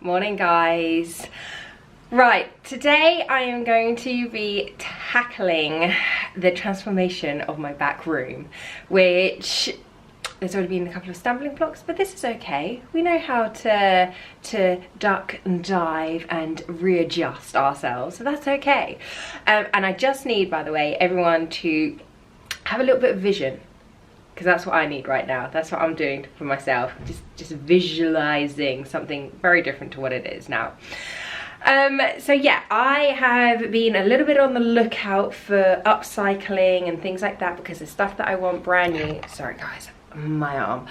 Morning guys. Right, today I am going to be tackling the transformation of my back room, which there's already been a couple of stumbling blocks, but this is okay. We know how to duck and dive and readjust ourselves, so that's okay. And I just need, by the way, everyone to have a little bit of vision, because that's what I need right now. That's what I'm doing for myself, just visualizing something very different to what it is now. So yeah, I have been a little bit on the lookout for upcycling and things like that, because the stuff that I want brand new, sorry guys, my arm,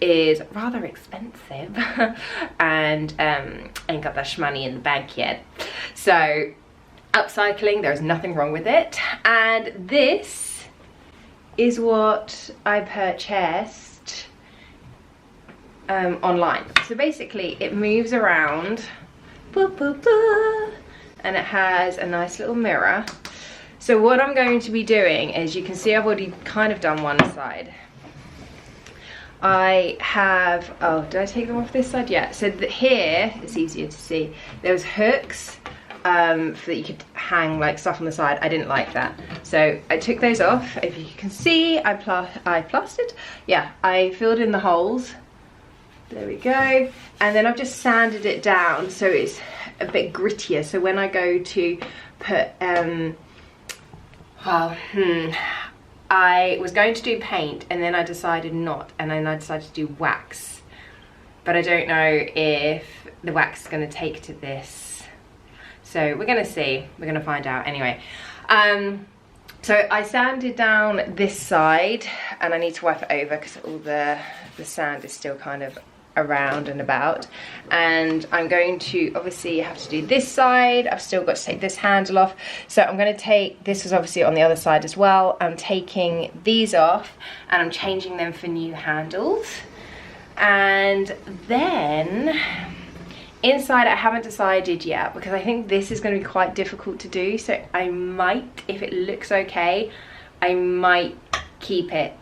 is rather expensive and ain't got that shmoney in the bank yet. So upcycling, there's nothing wrong with it. And this is what I purchased online. So basically it moves around, and it has a nice little mirror. So what I'm going to be doing is, you can see I've already kind of done one side. I have, oh, did I take them off this side? Yeah, so here, it's easier to see. There was hooks so that you could hang like stuff on the side. I didn't like that. So I took those off. If you can see, I plastered. Yeah, I filled in the holes. There we go. And then I've just sanded it down so it's a bit grittier. So when I go to put, I was going to do paint and then I decided not, and then I decided to do wax. But I don't know if the wax is going to take to this. So we're going to see. We're going to find out anyway. So I sanded down this side, and I need to wipe it over because all the sand is still kind of around and about. And I'm going to obviously have to do this side. I've still got to take this handle off. So I'm going to take, this is obviously on the other side as well. I'm taking these off and I'm changing them for new handles. And then inside I haven't decided yet, because I think this is going to be quite difficult to do. So I might, if it looks okay, I might keep it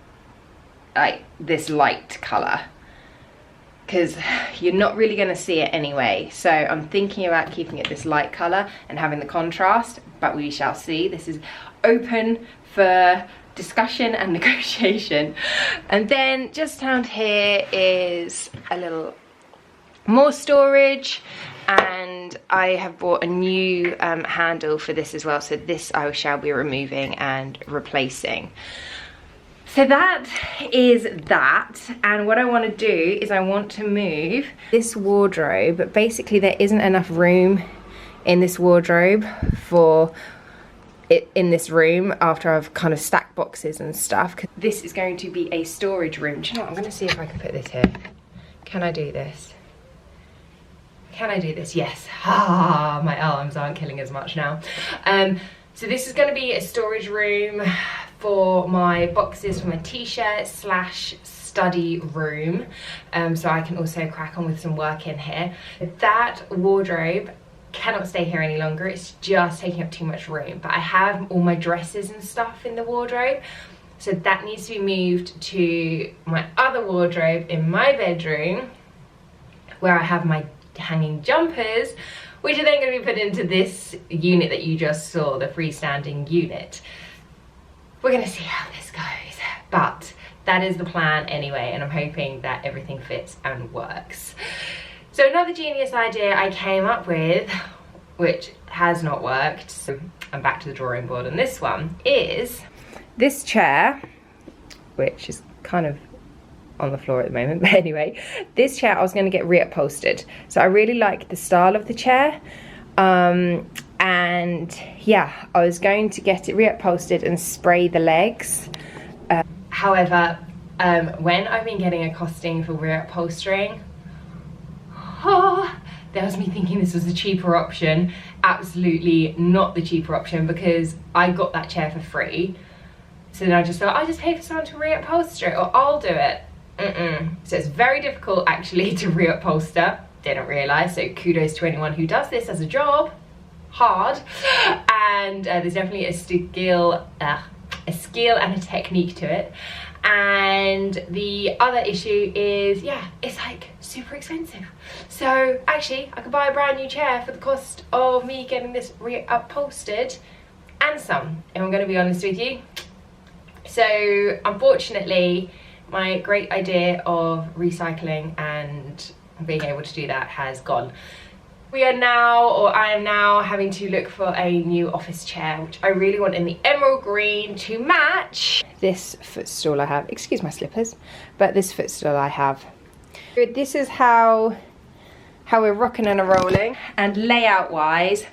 like this light colour, because you're not really going to see it anyway. So I'm thinking about keeping it this light colour and having the contrast, but we shall see. This is open for discussion and negotiation. And then just down here is a little more storage, and I have bought a new handle for this as well. So this I shall be removing and replacing. So that is that, and what I want to do is I want to move this wardrobe, but basically there isn't enough room in this wardrobe for it in this room after I've kind of stacked boxes and stuff. This is going to be a storage room. Do you know what? I'm going to see if I can put this here. Can I do this? Can I do this? Yes. Ah, my arms aren't killing as much now. So this is going to be a storage room for my boxes for my t-shirt / study room, so I can also crack on with some work in here. That wardrobe cannot stay here any longer. It's just taking up too much room, but I have all my dresses and stuff in the wardrobe, so that needs to be moved to my other wardrobe in my bedroom, where I have my hanging jumpers, which are then going to be put into this unit that you just saw, the freestanding unit. We're going to see how this goes, but that is the plan anyway, and I'm hoping that everything fits and works. So another genius idea I came up with, which has not worked, so I'm back to the drawing board, and this one is this chair, which is kind of on the floor at the moment, but anyway, this chair I was going to get reupholstered. So I really like the style of the chair, and yeah, I was going to get it reupholstered and spray the legs. However, when I've been getting a costing for reupholstering, that was me thinking this was the cheaper option. Absolutely not the cheaper option, because I got that chair for free. So then I just thought, I'll just pay for someone to reupholster it, or I'll do it. So it's very difficult actually to reupholster. Didn't realise, so kudos to anyone who does this as a job. Hard. And there's definitely a skill and a technique to it. And the other issue is, yeah, it's like super expensive. So actually I could buy a brand new chair for the cost of me getting this upholstered and some, if I'm going to be honest with you. So unfortunately my great idea of recycling and being able to do that has gone. We are now, or I am now, having to look for a new office chair, which I really want in the emerald green to match this footstool I have. Excuse my slippers, but this footstool I have. This is how we're rocking and rolling. And layout wise,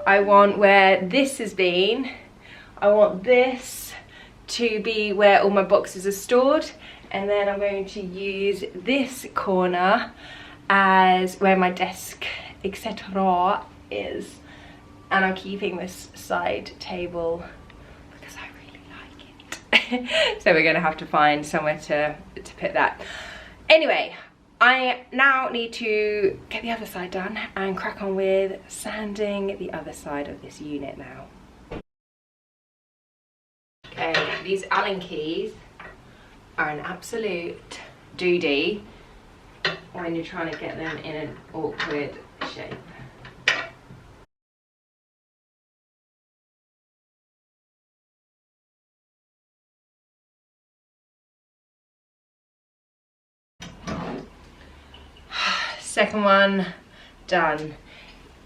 I want where this has been, I want this to be where all my boxes are stored. And then I'm going to use this corner as where my desk, etc. is. And I'm keeping this side table because I really like it. So we're gonna have to find somewhere to put that. Anyway, I now need to get the other side done and crack on with sanding the other side of this unit now. Okay, these Allen keys are an absolute doody when you're trying to get them in an awkward shape. Second one done.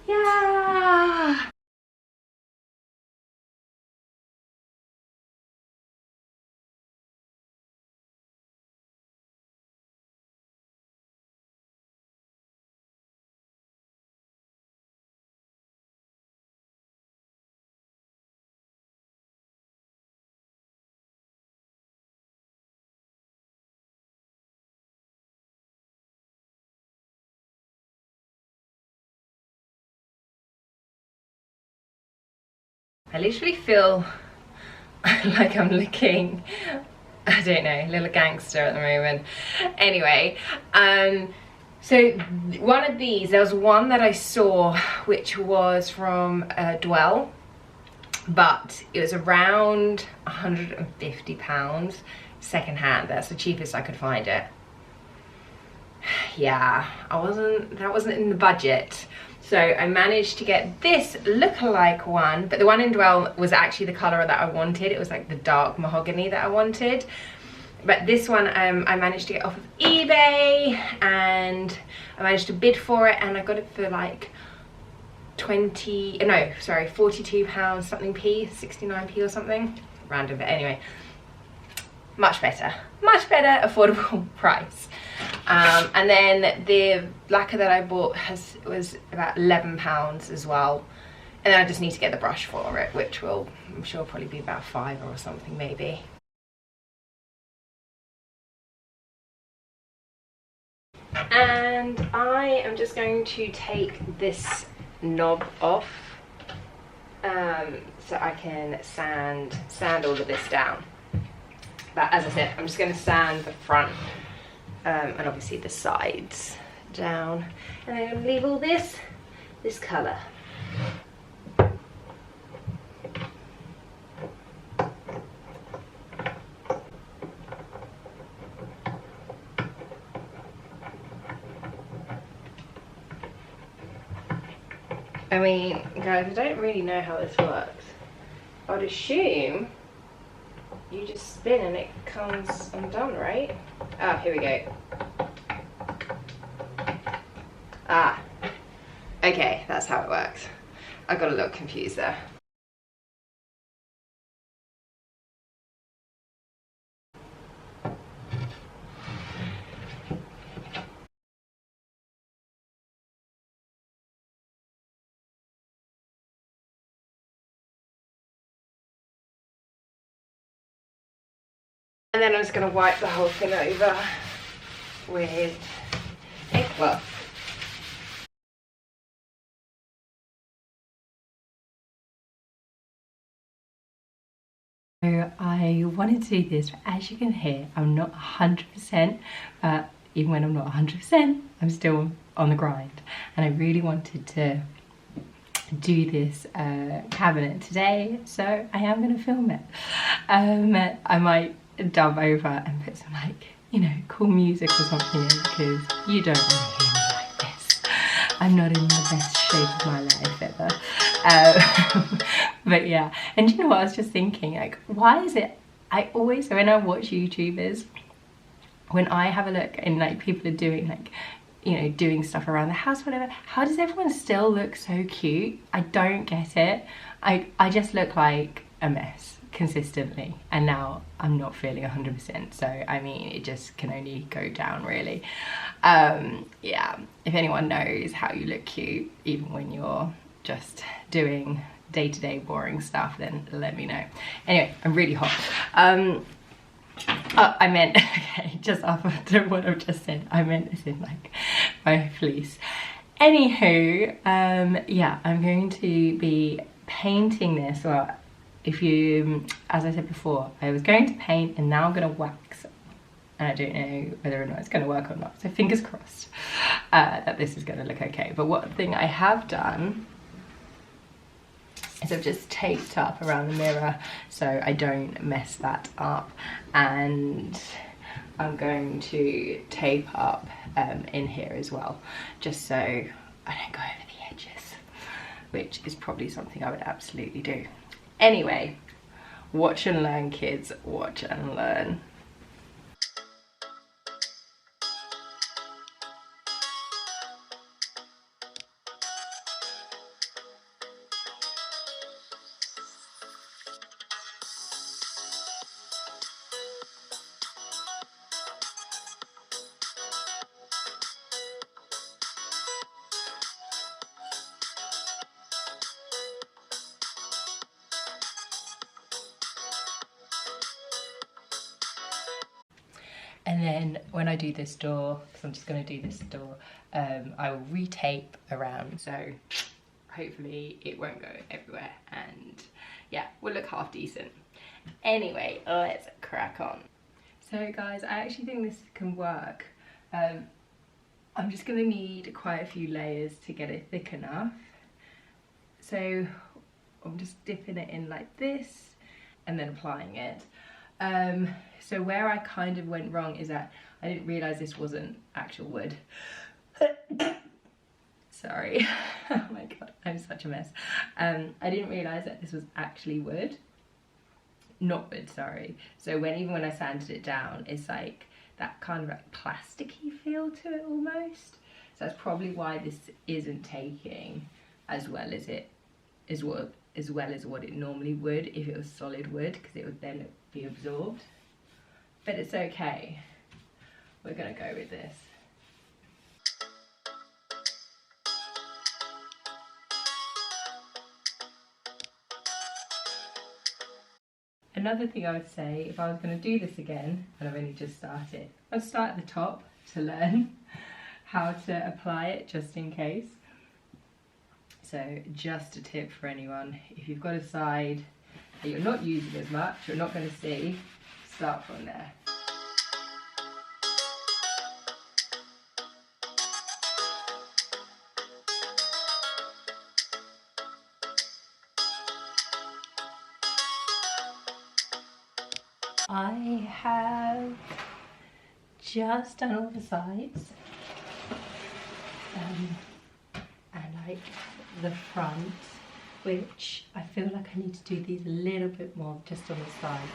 Yeah. I literally feel like I'm looking, I don't know, a little gangster at the moment. Anyway, so one of these, there was one that I saw which was from Dwell, but it was around £150 second hand. That's the cheapest I could find it. Yeah, that wasn't in the budget. So I managed to get this look-alike one, but the one in Dwell was actually the colour that I wanted. It was like the dark mahogany that I wanted. But this one I managed to get off of eBay, and I managed to bid for it, and I got it for like £42 something p, 69p or something. Random, but anyway. Much better, affordable price. And then the lacquer that I bought was about £11 as well. And then I just need to get the brush for it, which will, I'm sure, probably be about £5 or something maybe. And I am just going to take this knob off so I can sand all of this down. But as I said, I'm just going to sand the front and obviously the sides down, and I'm going to leave all this colour. I mean, guys, I don't really know how this works. I would assume you just spin and it comes undone, right? Ah, here we go. Ah, okay, that's how it works. I got a little confused there. And then I'm just going to wipe the whole thing over with a cloth. So I wanted to do this, but as you can hear, I'm not 100%, but even when I'm not 100%, I'm still on the grind. And I really wanted to do this cabinet today, so I am going to film it. I might dub over and put some like, you know, cool music or something in, because you don't want to hear me like this. I'm not in the best shape of my life ever. But yeah, and you know what, I was just thinking, like, why is it I always, when I watch YouTubers, when I have a look and like people are doing like, you know, doing stuff around the house, whatever, how does everyone still look so cute? I don't get it. I just look like a mess consistently, and now I'm not feeling 100%, so I mean, it just can only go down really. Yeah, if anyone knows how you look cute even when you're just doing day-to-day boring stuff, then let me know. Anyway, I'm really hot. Oh, I meant, okay, just after what I've just said, I meant this in like my fleece. Anywho, yeah, I'm going to be painting this. Well, if you, as I said before, I was going to paint and now I'm going to wax, and I don't know whether or not it's going to work or not, so fingers crossed that this is going to look okay. But one thing I have done is I've just taped up around the mirror so I don't mess that up, and I'm going to tape up in here as well, just so I don't go over the edges, which is probably something I would absolutely do. Anyway, watch and learn, kids, watch and learn. And then when I do this door, because I'm just going to do this door, I will retape around, so hopefully it won't go everywhere, and yeah, we'll look half decent. Anyway, let's crack on. So guys, I actually think this can work. I'm just going to need quite a few layers to get it thick enough. So I'm just dipping it in like this and then applying it. So where I kind of went wrong is that I didn't realise this wasn't actual wood. Sorry. Oh my god, I'm such a mess. I didn't realise that this was actually wood. Not wood, sorry. So even when I sanded it down, it's like that kind of like plasticky feel to it almost. So that's probably why this isn't taking as well as what it normally would if it was solid wood, because it would then be absorbed. But it's okay. We're gonna go with this. Another thing I would say, if I was going to do this again, and I've only just started, I'd start at the top to learn how to apply it, just in case. So just a tip for anyone, if you've got a side that you're not using as much, you're not going to see, start from there. I have just done all the sides, and like the front, which I feel like I need to do these a little bit more just on the sides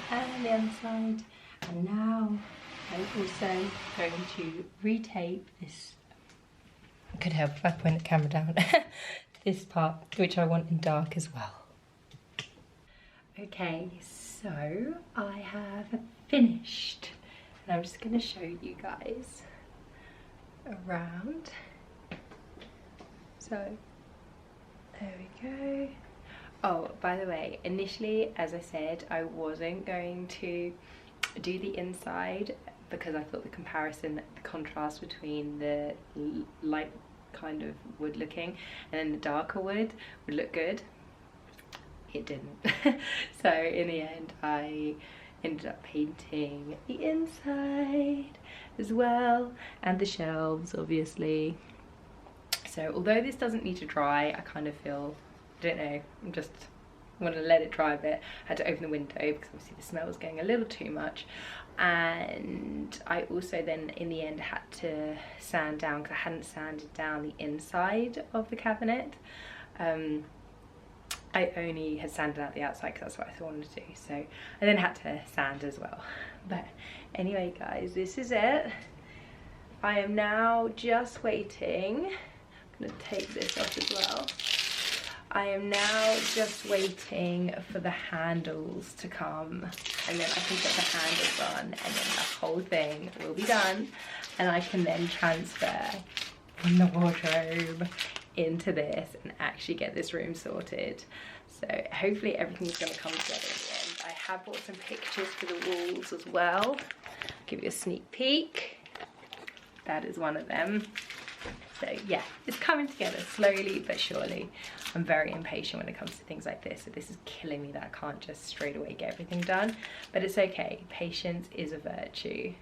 and the other side. And now I'm also going to retape this. Could help if I point the camera down. This part, which I want in dark as well. Okay, so I have finished, and I'm just going to show you guys around. So there we go. Oh, by the way, initially, as I said, I wasn't going to do the inside because I thought the comparison, the contrast between the light kind of wood looking and then the darker wood would look good. It didn't. So in the end I ended up painting the inside as well, and the shelves obviously. So although this doesn't need to dry, I kind of feel, I don't know, I'm just want to let it dry a bit. I had to open the window because obviously the smell was getting a little too much. And I also then in the end had to sand down because I hadn't sanded down the inside of the cabinet. I only had sanded out the outside because that's what I wanted to do. So I then had to sand as well. But anyway guys, this is it. I am now just waiting. I'm gonna take this off as well. I am now just waiting for the handles to come, and then I can put the handles on, and then the whole thing will be done, and I can then transfer from the wardrobe into this and actually get this room sorted. So hopefully everything's going to come together in the end. I have bought some pictures for the walls as well. I'll give you a sneak peek. That is one of them. So yeah, it's coming together slowly but surely. I'm very impatient when it comes to things like this, so this is killing me that I can't just straight away get everything done, but it's okay. Patience is a virtue.